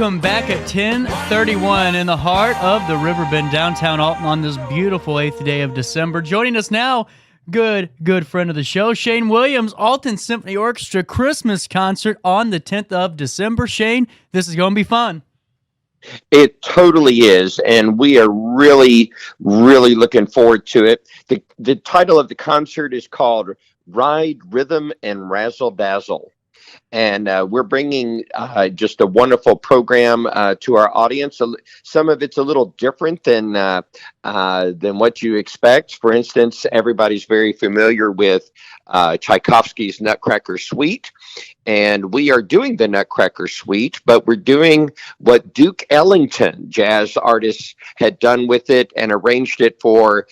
Welcome back at 10:31 in the heart of the Riverbend, downtown Alton, on this beautiful 8th day of December. Joining us now, good friend of the show, Shane Williams, Alton Symphony Orchestra Christmas concert on the 10th of December. Shane, this is going to be fun. It totally is, and we are really looking forward to it. The title of the concert is called Ride, Rhythm, and Razzle Dazzle. And we're bringing just a wonderful program to our audience. Some of it's a little different than what you expect. For instance, everybody's very familiar with Tchaikovsky's Nutcracker Suite. And we are doing the Nutcracker Suite, but we're doing what Duke Ellington, jazz artist, had done with it and arranged it for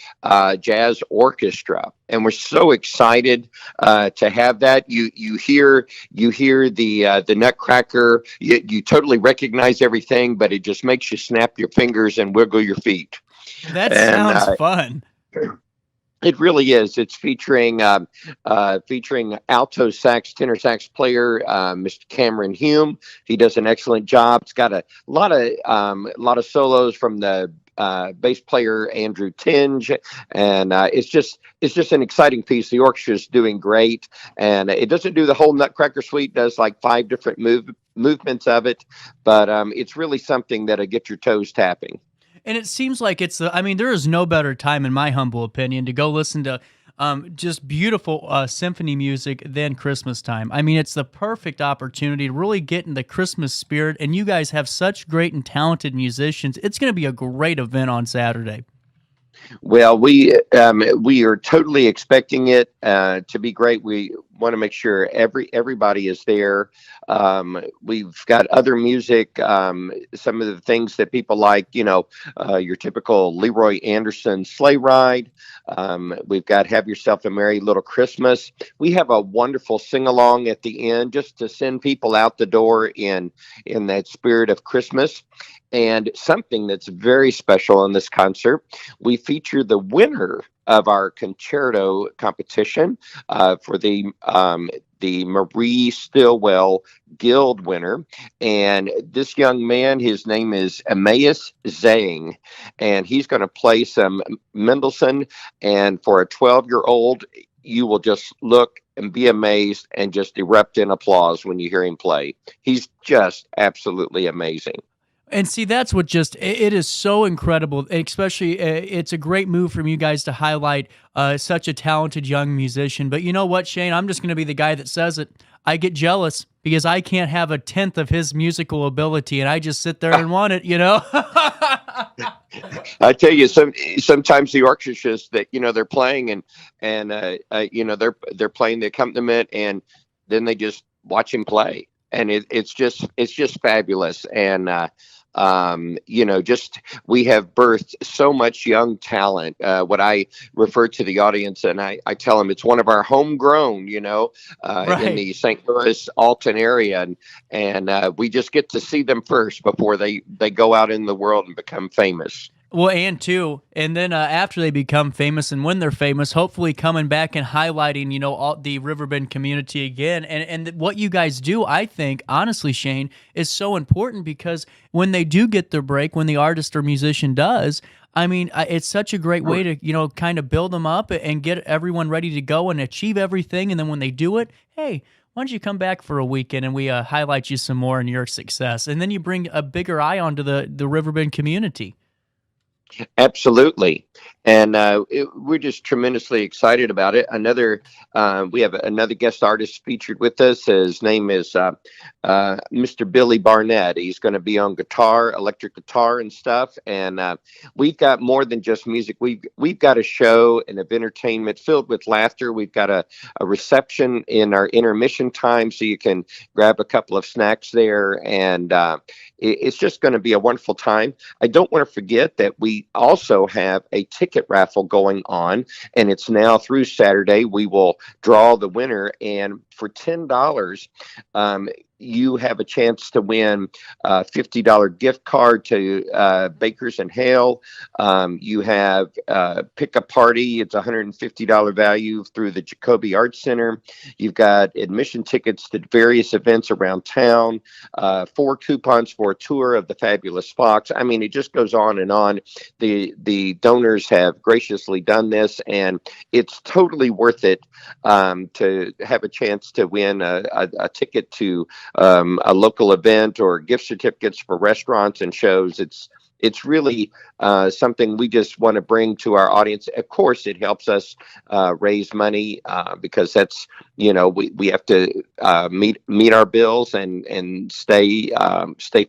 jazz orchestra. And we're so excited to have that. You hear the Nutcracker. You totally recognize everything, but it just makes you snap your fingers and wiggle your feet. That sounds fun. It really is. It's featuring alto sax, tenor sax player Mr. Cameron Hume. He does an excellent job. It's got a lot of solos from the bass player Andrew Tinge, and it's just an exciting piece. The orchestra is doing great, and it doesn't do the whole Nutcracker Suite. It does like 5 different movements of it, but it's really something that'll get your toes tapping. And it seems like there is no better time, in my humble opinion, to go listen to just beautiful symphony music than Christmas time. I mean, it's the perfect opportunity to really get in the Christmas spirit, and you guys have such great and talented musicians. It's going to be a great event on Saturday. Well, we are totally expecting it to be great. We want to make sure everybody is there. We've got other music, some of the things that people like, your typical Leroy Anderson sleigh ride. We've got Have Yourself a Merry Little Christmas. We have a wonderful sing-along at the end just to send people out the door in that spirit of Christmas. And something that's very special in this concert, we feature the winner of our concerto competition for the Marie Stilwell Guild winner. And this young man, his name is Emmaus Zhang, and he's going to play some Mendelssohn. And for a 12-year-old, you will just look and be amazed and just erupt in applause when you hear him play. He's just absolutely amazing. And see, that's what it is so incredible, especially it's a great move from you guys to highlight such a talented young musician. But you know what, Shane, I'm just going to be the guy that says it. I get jealous because I can't have a tenth of his musical ability, and I just sit there and want it, I tell you, sometimes the orchestras that they're playing and they're playing the accompaniment, and then they just watch him play, and it's just fabulous. And we have birthed so much young talent. What I refer to the audience, and I tell them it's one of our homegrown, Right. in the St. Louis Alton area, and we just get to see them first before they go out in the world and become famous. Well, and then after they become famous and when they're famous, hopefully coming back and highlighting, all the Riverbend community again. And what you guys do, I think, honestly, Shane, is so important because when they do get their break, when the artist or musician does, I mean, it's such a great way to, kind of build them up and get everyone ready to go and achieve everything. And then when they do it, hey, why don't you come back for a weekend and we highlight you some more in your success? And then you bring a bigger eye onto the Riverbend community. Absolutely. And we're just tremendously excited about it. We have another guest artist featured with us. His name is Mr. Billy Barnett. He's going to be on guitar, electric guitar and stuff. And we've got more than just music. We've got a show and of entertainment filled with laughter. We've got a reception in our intermission time, so you can grab a couple of snacks there. And it's just going to be a wonderful time. I don't want to forget that we also have a ticket raffle going on, and it's now through Saturday. We will draw the winner, and for $10, you have a chance to win a $50 gift card to Bakers and Hale. You have Pick a Party. It's $150 value through the Jacoby Arts Center. You've got admission tickets to various events around town, 4 coupons for a tour of the Fabulous Fox. I mean, it just goes on and on. The donors have graciously done this, and it's totally worth it to have a chance to win a ticket to a local event or gift certificates for restaurants and shows. It's really something we just want to bring to our audience. Of course, it helps us raise money because that's, we have to meet our bills and stay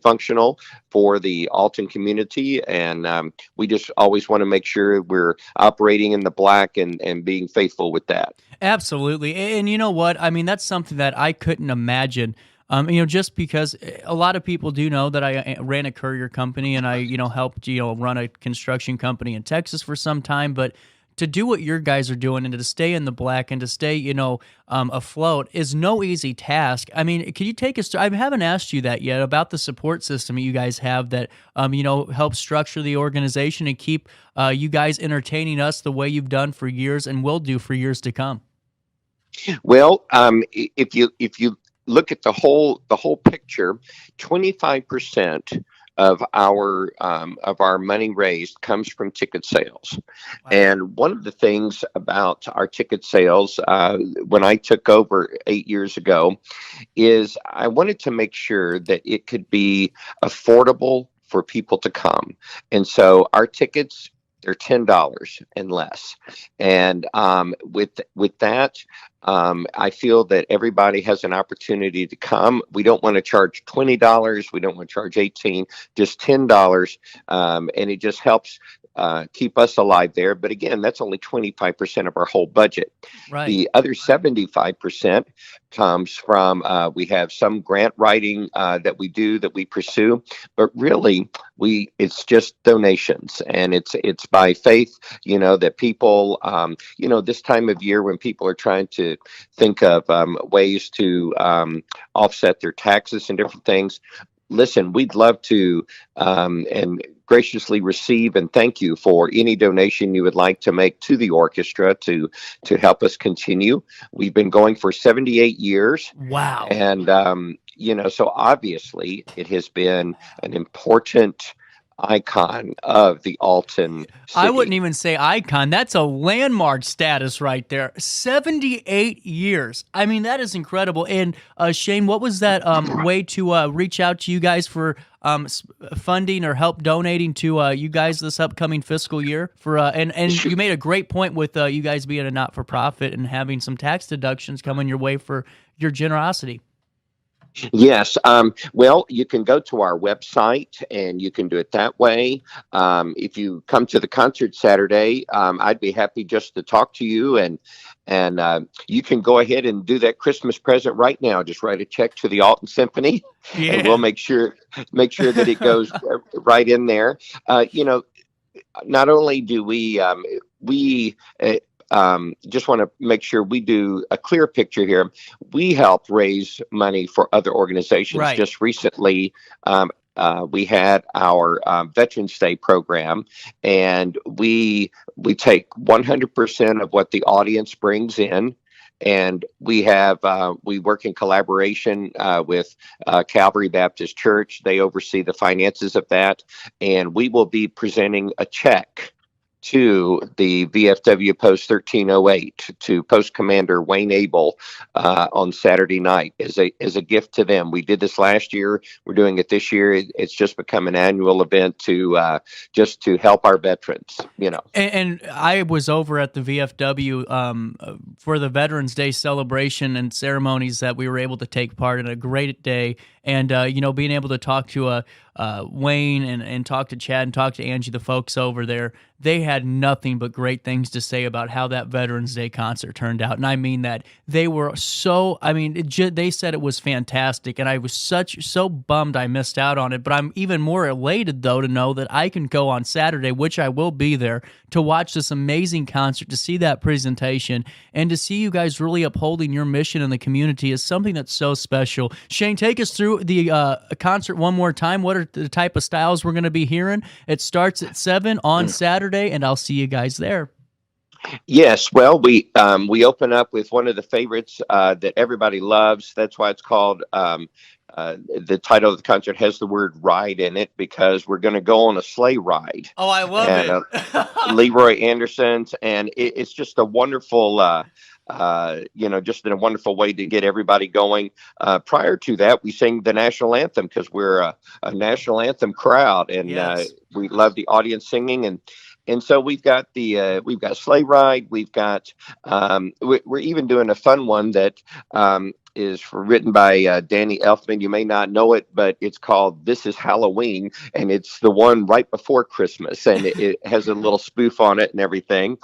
functional for the Alton community. And we just always want to make sure we're operating in the black and being faithful with that. Absolutely. And you know what? I mean, that's something that I couldn't imagine. Just because a lot of people do know that I ran a courier company and I, helped, run a construction company in Texas for some time. But to do what your guys are doing and to stay in the black and to stay, afloat is no easy task. I mean, can you take us to, I haven't asked you that yet about the support system that you guys have that, helps structure the organization and keep you guys entertaining us the way you've done for years and will do for years to come. Well, if you look at the whole picture, 25% of our money raised comes from ticket sales. Wow. And one of the things about our ticket sales, when I took over 8 years ago, is I wanted to make sure that it could be affordable for people to come. And so our tickets, they're $10 and less. And with that, I feel that everybody has an opportunity to come. We don't want to charge $20. We don't want to charge $18, just $10. And it just helps keep us alive there. But again, that's only 25% of our whole budget. Right. The other 75% comes from, we have some grant writing that we pursue, but really it's just donations, and it's by faith, that people, this time of year when people are trying to think of ways to offset their taxes and different things. Listen, we'd love to and graciously receive and thank you for any donation you would like to make to the orchestra to help us continue. We've been going for 78 years. Wow. And, so obviously it has been an important icon of the Alton city. I wouldn't even say icon. That's a landmark status right there. 78 years. I mean, that is incredible. And Shane, what was that way to reach out to you guys for funding or help donating to you guys this upcoming fiscal year? For and you made a great point with you guys being a not-for-profit and having some tax deductions coming your way for your generosity. Yes. Well, you can go to our website and you can do it that way. If you come to the concert Saturday, I'd be happy just to talk to you, and you can go ahead and do that Christmas present right now. Just write a check to the Alton Symphony, and we'll make sure that it goes right in there. Not only do we just want to make sure we do a clear picture here. We help raise money for other organizations. Right. Just recently, we had our Veterans Day program, and we take 100% of what the audience brings in. And we work in collaboration with Calvary Baptist Church. They oversee the finances of that. And we will be presenting a check to the VFW Post 1308 to Post Commander Wayne Abel on Saturday night as a gift to them. We did this last year. We're doing it this year. It's just become an annual event to just to help our veterans. And I was over at the VFW for the Veterans Day celebration and ceremonies that we were able to take part in. A great day. And being able to talk to Wayne and talk to Chad and talk to Angie, the folks over there, they had nothing but great things to say about how that Veterans Day concert turned out. And I mean that. They were so, they said it was fantastic, and I was so bummed I missed out on it. But I'm even more elated, though, to know that I can go on Saturday, which I will be there, to watch this amazing concert, to see that presentation, and to see you guys really upholding your mission in the community is something that's so special. Shane, take us through the concert one more time. What are the type of styles we're going to be hearing? It starts at 7 on Saturday, and I'll see you guys there. Yes, well, we open up with one of the favorites that everybody loves. That's why it's called. The title of the concert has the word "ride" in it, because we're going to go on a sleigh ride. Oh, I love it. Leroy Anderson's, and it's just a wonderful. Just in a wonderful way to get everybody going. Prior to that, we sing the national anthem because we're a national anthem crowd, and yes. We love the audience singing. And so we've got sleigh ride. We've got we're even doing a fun one that is written by Danny Elfman. You may not know it, but it's called "This Is Halloween," and it's the one right before Christmas, and it has a little spoof on it and everything.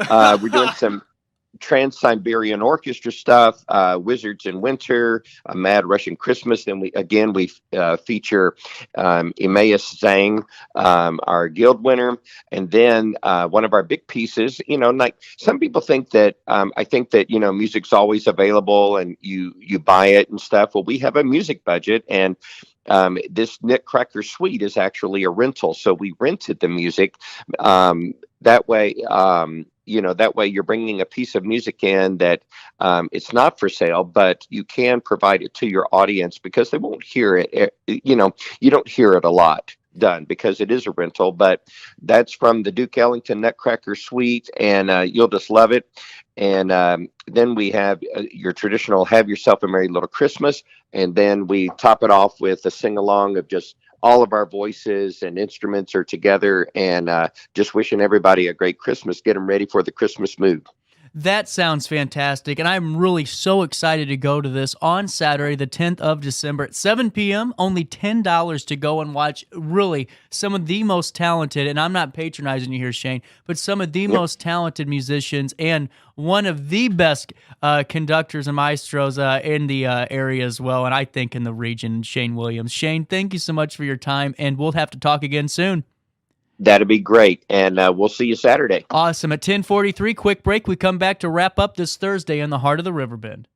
We're doing some Trans-Siberian Orchestra stuff, Wizards in Winter, A Mad Russian Christmas. Then we feature Emmaus Zhang, our guild winner, and then one of our big pieces. Like some people think that I think that music's always available and you buy it and stuff. Well, we have a music budget, and this Nutcracker Suite is actually a rental, so we rented the music. That way, that way you're bringing a piece of music in that it's not for sale, but you can provide it to your audience because they won't hear it. You don't hear it a lot done because it is a rental, but that's from the Duke Ellington Nutcracker Suite, and you'll just love it. And then we have your traditional "Have Yourself a Merry Little Christmas," and then we top it off with a sing-along of just all of our voices and instruments are together, and just wishing everybody a great Christmas. Get them ready for the Christmas mood. That sounds fantastic, and I'm really so excited to go to this on Saturday, the 10th of December at 7 p.m., only $10 to go and watch really some of the most talented, and I'm not patronizing you here, Shane, but some of the most talented musicians and one of the best conductors and maestros in the area as well, and I think in the region, Shane Williams. Shane, thank you so much for your time, and we'll have to talk again soon. That'd be great, and we'll see you Saturday. Awesome. At 10:43, quick break. We come back to wrap up this Thursday in the heart of the Riverbend.